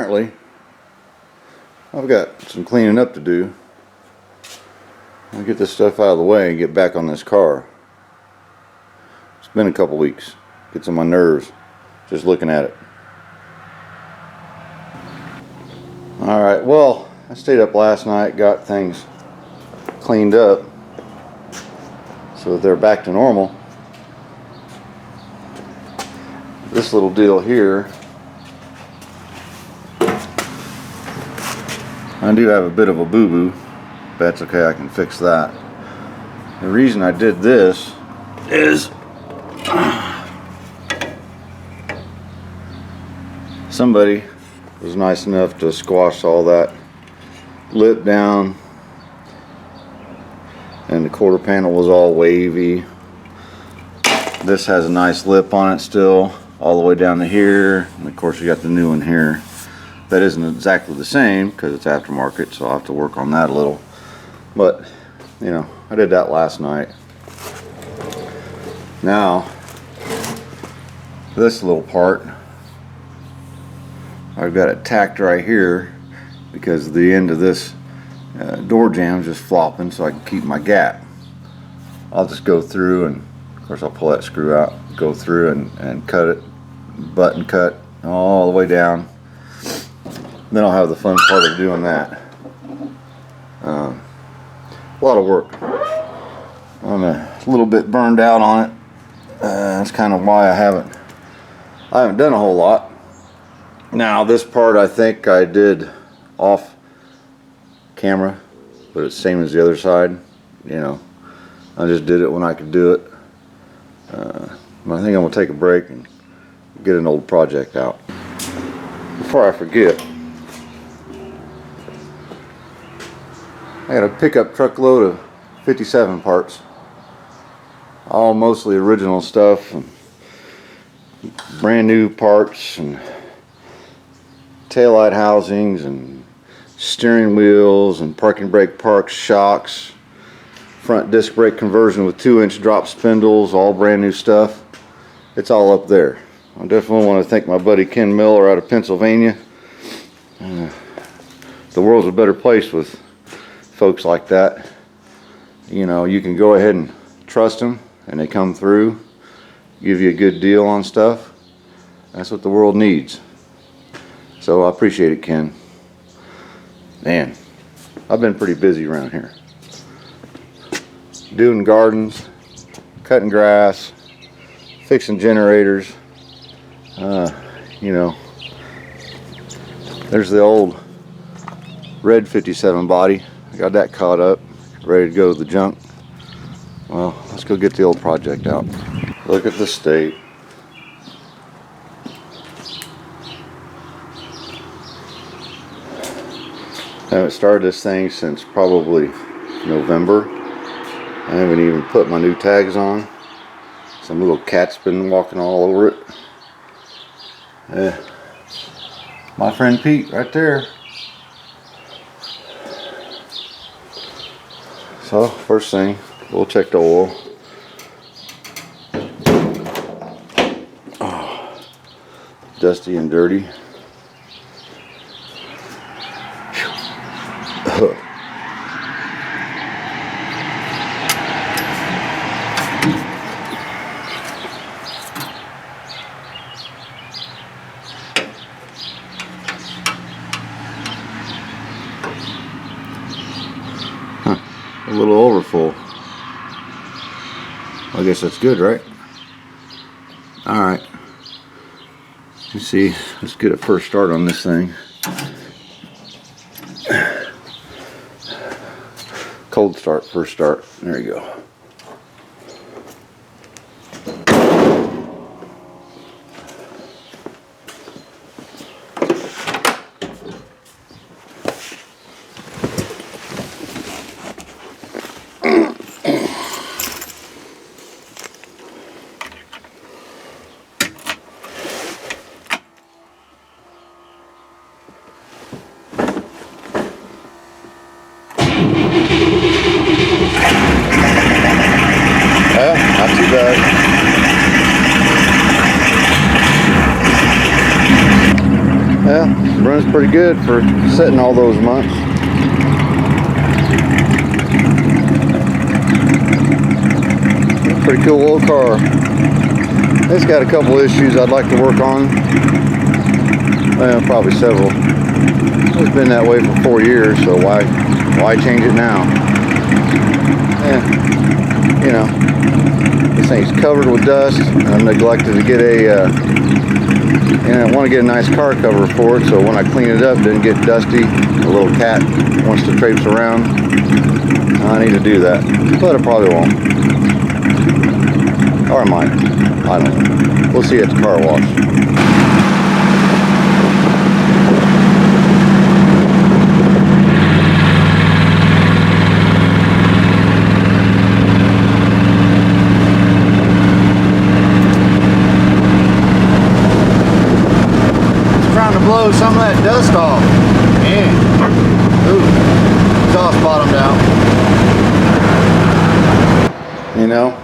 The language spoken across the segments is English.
apparently I've got some cleaning up to do. I'll get this stuff out of the way and get back on this car. It's been a couple weeks. Gets on my nerves just looking at it. Alright, well, I stayed up last night, got things cleaned up so that they're back to normal. This little deal here, I do have a bit of a boo-boo, but that's okay, I can fix that. The reason I did this is somebody was nice enough to squash all that lip down, and the quarter panel was all wavy. This has a nice lip on it still, all the way down to here, and of course you got the new one here. That isn't exactly the same because it's aftermarket, so I'll have to work on that a little. But, you know, I did that last night. Now, this little part, I've got it tacked right here because the end of this door jam's just flopping, so I can keep my gap. I'll just go through, and of course I'll pull that screw out, go through and cut it, button cut all the way down. Then I'll have the fun part of doing that. A lot of work. I'm a little bit burned out on it. That's kind of why I haven't done a whole lot. Now this part I think I did off camera, but it's the same as the other side. You know, I just did it when I could do it. I think I'm gonna take a break and get an old project out. Before I forget, I got a pickup truckload of 57 parts, all mostly original stuff, and brand new parts, and taillight housings, and steering wheels, and parking brake park shocks, front disc brake conversion with 2-inch drop spindles, all brand new stuff. It's all up there. I definitely want to thank my buddy Ken Miller out of Pennsylvania. The world's a better place with folks like that. You know, you can go ahead and trust them, and they come through, give you a good deal on stuff. That's what the world needs. So I appreciate it, Ken. Man, I've been pretty busy around here. Doing gardens, cutting grass, fixing generators. You know, there's the old red 57 body. I got that caught up, ready to go to the junk. Well, let's go get the old project out. Look at the state. I haven't started this thing since probably November. I haven't even put my new tags on. Some little cat's been walking all over it. My friend Pete right there. So first thing, we'll check the oil. Oh, dusty and dirty. A little overfull. I guess that's good, right? Alright. You see, let's get a first start on this thing. Cold start, first start. There you go. runs pretty good for sitting all those months. Pretty cool old car. It's got a couple issues I'd like to work on. Well, probably several. It's been that way for 4 years, so why change it now? You know, this thing's covered with dust, and I've neglected to get and I want to get a nice car cover for it, so when I clean it up, it doesn't get dusty. The little cat wants to traipse around. I need to do that, but I probably won't. Or I might. I don't know. We'll see at the car wash. Blow some of that dust off. Man. Ooh. Exhaust bottomed out. You know,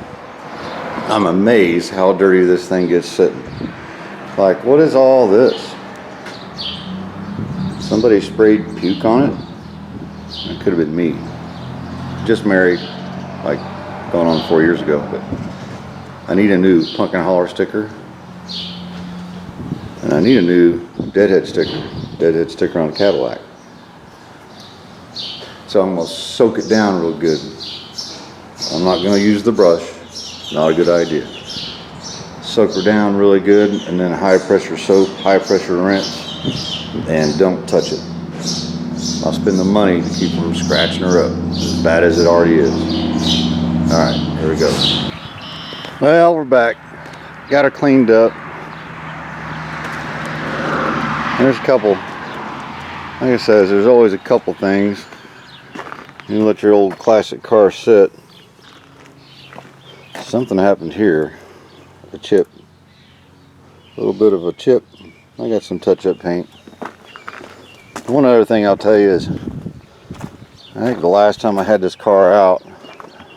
I'm amazed how dirty this thing gets sitting. Like, what is all this? Somebody sprayed puke on it? It could have been me. Just married, like, going on 4 years ago, but I need a new pumpkin holler sticker. And I need a new deadhead sticker on the Cadillac. So I'm going to soak it down real good. I'm not going to use the brush. Not a good idea. Soak her down really good, and then high pressure soap, high pressure rinse, and don't touch it. I'll spend the money to keep from scratching her up, as bad as it already is. Alright, here we go. Well, we're back. Got her cleaned up. There's a couple, like I said, there's always a couple things. You let your old classic car sit. Something happened here. A chip. A little bit of a chip. I got some touch-up paint. One other thing I'll tell you is, I think the last time I had this car out,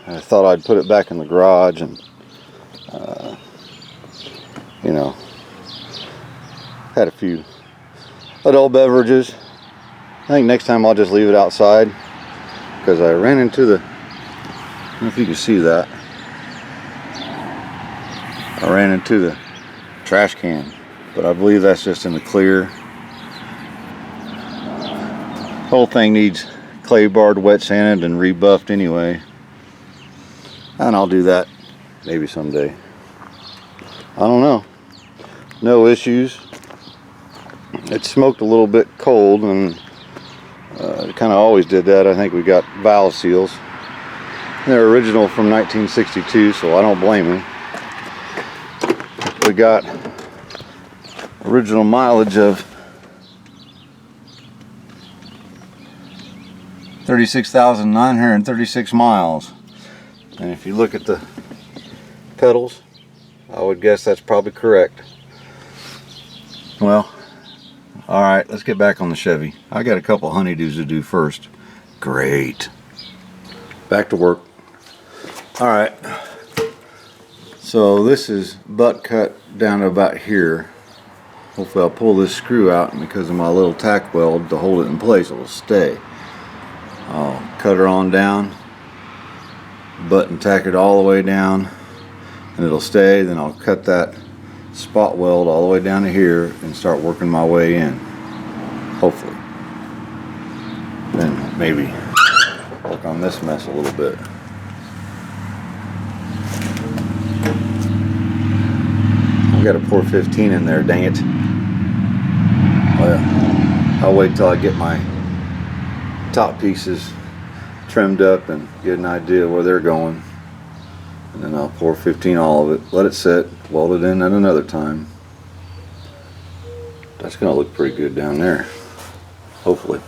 I thought I'd put it back in the garage and, you know, had a few adult beverages. I think next time I'll just leave it outside, because I ran into the, I don't know if you can see that, I ran into the trash can, but I believe that's just in the clear. Whole thing needs clay barred, wet sanded, and rebuffed anyway, and I'll do that maybe someday. I don't know. No issues. It smoked a little bit cold, and it kind of always did that. I think we got valve seals. They're original from 1962, so I don't blame them. We got original mileage of 36,936 miles. And if you look at the pedals, I would guess that's probably correct. Well, alright, let's get back on the Chevy. I got a couple honeydews to do first. Great. Back to work. Alright. So this is butt cut down to about here. Hopefully I'll pull this screw out, and because of my little tack weld to hold it in place, it will stay. I'll cut her on down, button tack it all the way down, and it'll stay. Then I'll cut that spot weld all the way down to here and start working my way in, hopefully. Then maybe work on this mess a little bit. I got a pour 15 in there, dang it. Well, I'll wait till I get my top pieces trimmed up and get an idea where they're going, and then I'll pour 15 all of it, let it sit, weld it in at another time. That's gonna look pretty good down there, hopefully.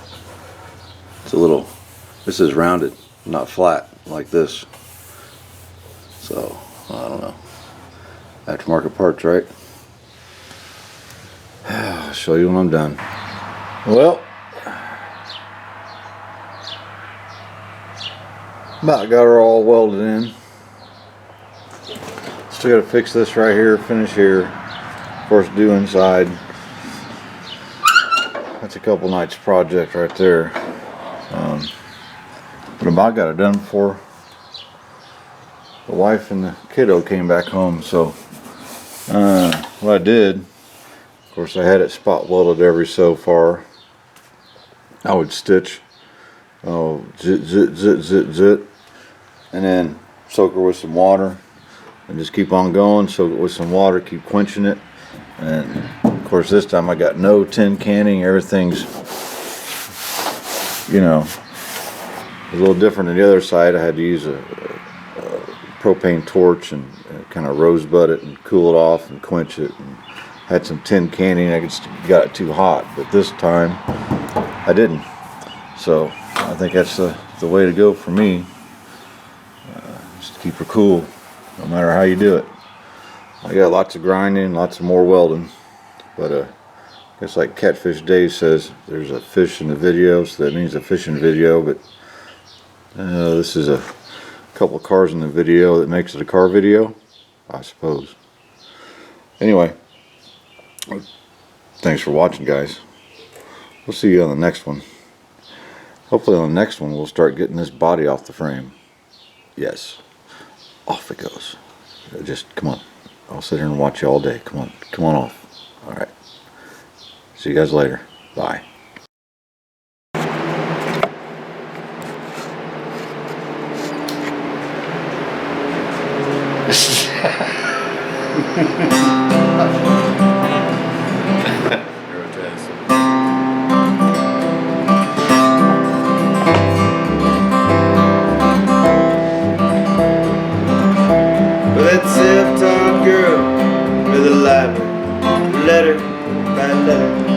It's a little, this is rounded, not flat like this, so I don't know. Aftermarket parts, right? I'll show you when I'm done. Well, about got her all welded in. Still got to fix this right here, finish here. Of course, do inside. That's a couple nights project right there. But about got it done before the wife and the kiddo came back home. So what I did, of course, I had it spot welded every so far. I would stitch, zit, zit, zit, zit, zit, and then soak her with some water, and just keep on going. Soak it with some water, keep quenching it, and of course this time I got no tin canning. Everything's, you know, a little different than the other side. I had to use a propane torch and kind of rosebud it and cool it off and quench it, and had some tin canning. I got it too hot, but this time I didn't. So I think that's the way to go for me. Just keep her cool no matter how you do it. I got lots of grinding, lots of more welding, but it's like Catfish Dave says, there's a fish in the video, so that means a fishing video. But this is a couple of cars in the video that makes it a car video, I suppose. Anyway, thanks for watching, guys. We'll see you on the next one. Hopefully on the next one we'll start getting this body off the frame. Yes, off it goes. Just come on. I'll sit here and watch you all day. Come on off. All right. See you guys later. Bye. That self-taught girl with a library letter by letter.